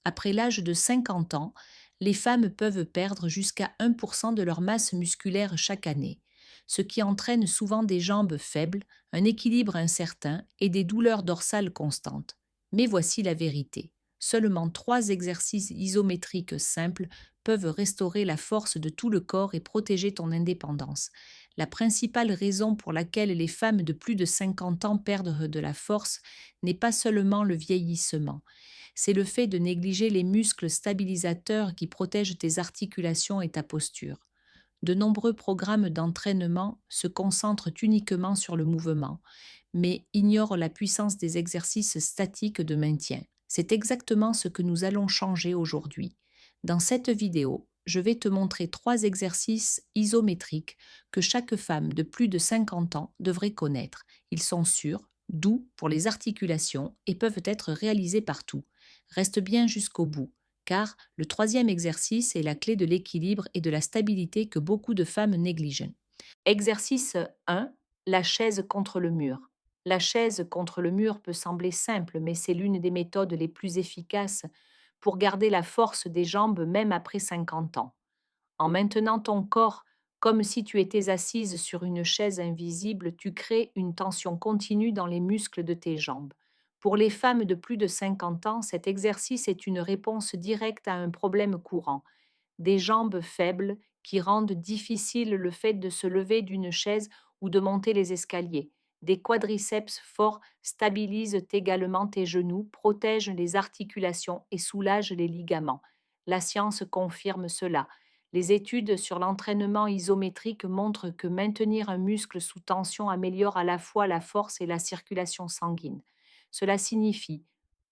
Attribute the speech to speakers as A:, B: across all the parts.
A: Après l'âge de 50 ans, les femmes peuvent perdre jusqu'à 1% de leur masse musculaire chaque année, ce qui entraîne souvent des jambes faibles, un équilibre incertain et des douleurs dorsales constantes. Mais voici la vérité. Seulement 3 exercices isométriques simples peuvent restaurer la force de tout le corps et protéger ton indépendance. La principale raison pour laquelle les femmes de plus de 50 ans perdent de la force n'est pas seulement le vieillissement, c'est le fait de négliger les muscles stabilisateurs qui protègent tes articulations et ta posture. De nombreux programmes d'entraînement se concentrent uniquement sur le mouvement, mais ignorent la puissance des exercices statiques de maintien. C'est exactement ce que nous allons changer aujourd'hui. Dans cette vidéo, je vais te montrer 3 exercices isométriques que chaque femme de plus de 50 ans devrait connaître. Ils sont sûrs, doux pour les articulations et peuvent être réalisés partout. Reste bien jusqu'au bout, car le troisième exercice est la clé de l'équilibre et de la stabilité que beaucoup de femmes négligent. Exercice 1. La chaise contre le mur. La chaise contre le mur peut sembler simple, mais c'est l'une des méthodes les plus efficaces pour garder la force des jambes même après 50 ans. En maintenant ton corps comme si tu étais assise sur une chaise invisible, tu crées une tension continue dans les muscles de tes jambes. Pour les femmes de plus de 50 ans, cet exercice est une réponse directe à un problème courant, des jambes faibles qui rendent difficile le fait de se lever d'une chaise ou de monter les escaliers. Des quadriceps forts stabilisent également tes genoux, protègent les articulations et soulagent les ligaments. La science confirme cela. Les études sur l'entraînement isométrique montrent que maintenir un muscle sous tension améliore à la fois la force et la circulation sanguine. Cela signifie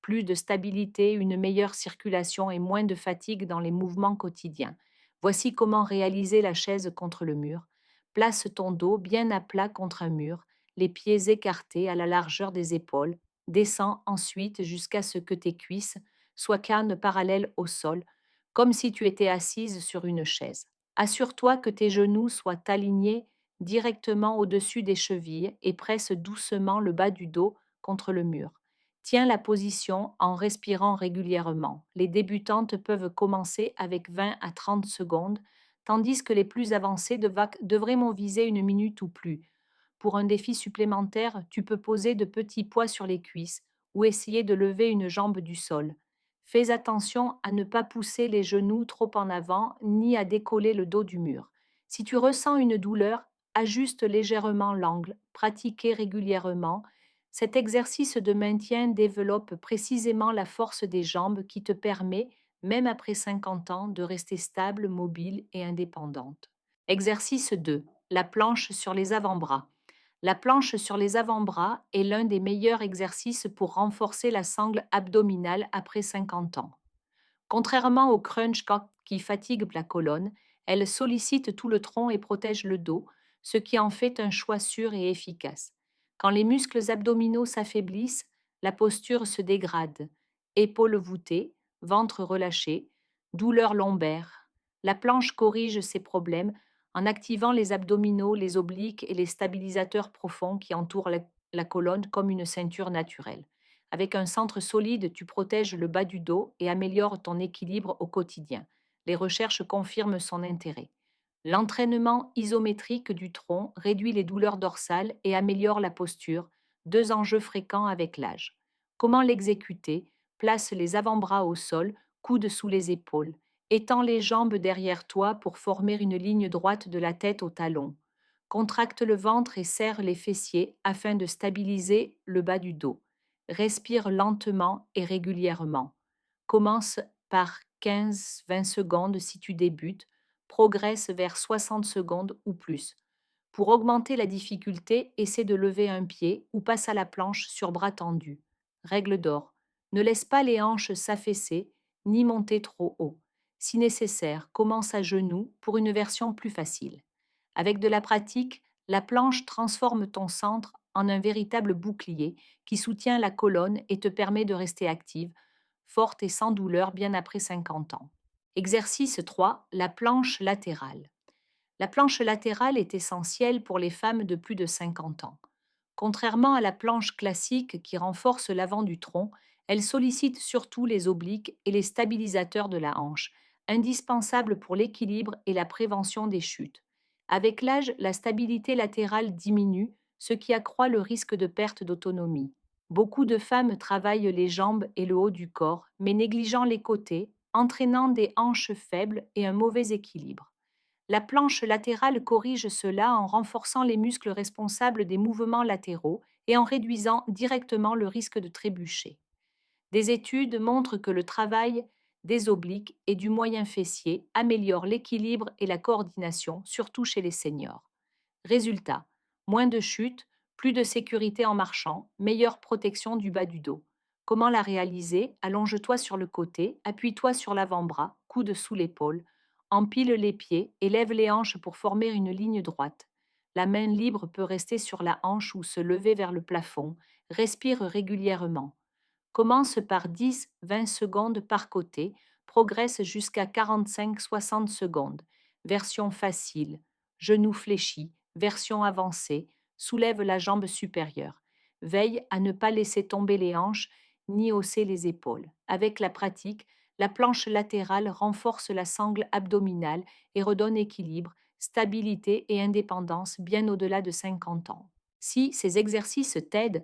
A: plus de stabilité, une meilleure circulation et moins de fatigue dans les mouvements quotidiens. Voici comment réaliser la chaise contre le mur. Place ton dos bien à plat contre un mur, les pieds écartés à la largeur des épaules. Descends ensuite jusqu'à ce que tes cuisses soient cannes parallèles au sol, comme si tu étais assise sur une chaise. Assure-toi que tes genoux soient alignés directement au-dessus des chevilles et presse doucement le bas du dos contre le mur. Tiens la position en respirant régulièrement. Les débutantes peuvent commencer avec 20 à 30 secondes, tandis que les plus avancées devraient viser une minute ou plus. Pour un défi supplémentaire, tu peux poser de petits poids sur les cuisses ou essayer de lever une jambe du sol. Fais attention à ne pas pousser les genoux trop en avant ni à décoller le dos du mur. Si tu ressens une douleur, ajuste légèrement l'angle, pratiquez régulièrement. Cet exercice de maintien développe précisément la force des jambes qui te permet, même après 50 ans, de rester stable, mobile et indépendante. Exercice 2. La planche sur les avant-bras. La planche sur les avant-bras est l'un des meilleurs exercices pour renforcer la sangle abdominale après 50 ans. Contrairement au crunch qui fatigue la colonne, elle sollicite tout le tronc et protège le dos, ce qui en fait un choix sûr et efficace. Quand les muscles abdominaux s'affaiblissent, la posture se dégrade. Épaules voûtées, ventre relâché, douleur lombaire. La planche corrige ces problèmes en activant les abdominaux, les obliques et les stabilisateurs profonds qui entourent la colonne comme une ceinture naturelle. Avec un centre solide, tu protèges le bas du dos et améliores ton équilibre au quotidien. Les recherches confirment son intérêt. L'entraînement isométrique du tronc réduit les douleurs dorsales et améliore la posture, deux enjeux fréquents avec l'âge. Comment l'exécuter? Place les avant-bras au sol, coudes sous les épaules. Étends les jambes derrière toi pour former une ligne droite de la tête au talon. Contracte le ventre et serre les fessiers afin de stabiliser le bas du dos. Respire lentement et régulièrement. Commence par 15-20 secondes si tu débutes, progresse vers 60 secondes ou plus. Pour augmenter la difficulté, essaie de lever un pied ou passe à la planche sur bras tendus. Règle d'or. Ne laisse pas les hanches s'affaisser ni monter trop haut. Si nécessaire, commence à genoux pour une version plus facile. Avec de la pratique, la planche transforme ton centre en un véritable bouclier qui soutient la colonne et te permet de rester active, forte et sans douleur bien après 50 ans. Exercice 3. La planche latérale. La planche latérale est essentielle pour les femmes de plus de 50 ans. Contrairement à la planche classique qui renforce l'avant du tronc, Elle sollicite surtout les obliques et les stabilisateurs de la hanche, indispensables pour l'équilibre et la prévention des chutes. Avec l'âge, la stabilité latérale diminue, ce qui accroît le risque de perte d'autonomie. Beaucoup de femmes travaillent les jambes et le haut du corps, mais négligeant les côtés, entraînant des hanches faibles et un mauvais équilibre. La planche latérale corrige cela en renforçant les muscles responsables des mouvements latéraux et en réduisant directement le risque de trébucher. Des études montrent que le travail des obliques et du moyen fessier améliore l'équilibre et la coordination, surtout chez les seniors. Résultat, moins de chutes, plus de sécurité en marchant, meilleure protection du bas du dos. Comment la réaliser? Allonge-toi sur le côté, appuie-toi sur l'avant-bras, coude sous l'épaule, empile les pieds et lève les hanches pour former une ligne droite. La main libre peut rester sur la hanche ou se lever vers le plafond. Respire régulièrement. Commence par 10-20 secondes par côté, progresse jusqu'à 45-60 secondes. Version facile, genou fléchi, version avancée, soulève la jambe supérieure. Veille à ne pas laisser tomber les hanches ni hausser les épaules. Avec la pratique, la planche latérale renforce la sangle abdominale et redonne équilibre, stabilité et indépendance bien au-delà de 50 ans. Si ces exercices t'aident,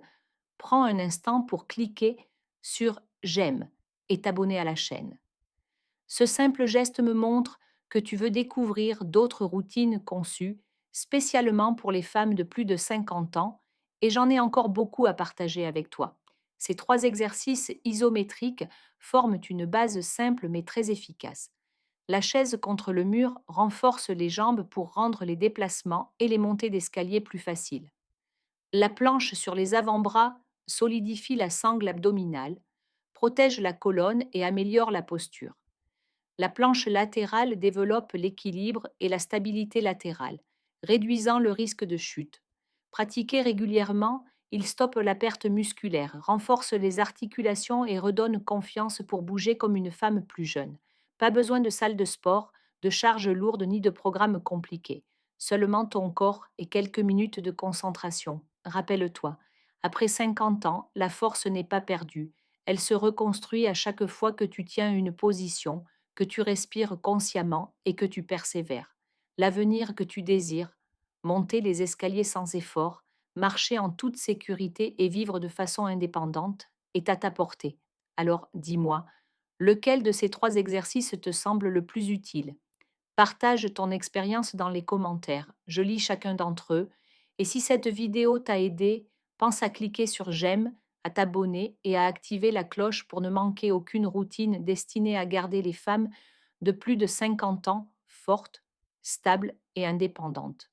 A: prends un instant pour cliquer sur j'aime et t'abonner à la chaîne. Ce simple geste me montre que tu veux découvrir d'autres routines conçues spécialement pour les femmes de plus de 50 ans et j'en ai encore beaucoup à partager avec toi. Ces 3 exercices isométriques forment une base simple mais très efficace. La chaise contre le mur renforce les jambes pour rendre les déplacements et les montées d'escalier plus faciles. La planche sur les avant-bras solidifie la sangle abdominale, protège la colonne et améliore la posture. La planche latérale développe l'équilibre et la stabilité latérale, réduisant le risque de chute. Pratiqué régulièrement, il stoppe la perte musculaire, renforce les articulations et redonne confiance pour bouger comme une femme plus jeune. Pas besoin de salle de sport, de charges lourdes ni de programmes compliqués. Seulement ton corps et quelques minutes de concentration. Rappelle-toi, après 50 ans, la force n'est pas perdue. Elle se reconstruit à chaque fois que tu tiens une position, que tu respires consciemment et que tu persévères. L'avenir que tu désires, monter les escaliers sans effort, marcher en toute sécurité et vivre de façon indépendante, est à ta portée. Alors dis-moi, lequel de ces 3 exercices te semble le plus utile? Partage ton expérience dans les commentaires. Je lis chacun d'entre eux. Et si cette vidéo t'a aidé, pense à cliquer sur j'aime, à t'abonner et à activer la cloche pour ne manquer aucune routine destinée à garder les femmes de plus de 50 ans fortes, stables et indépendantes.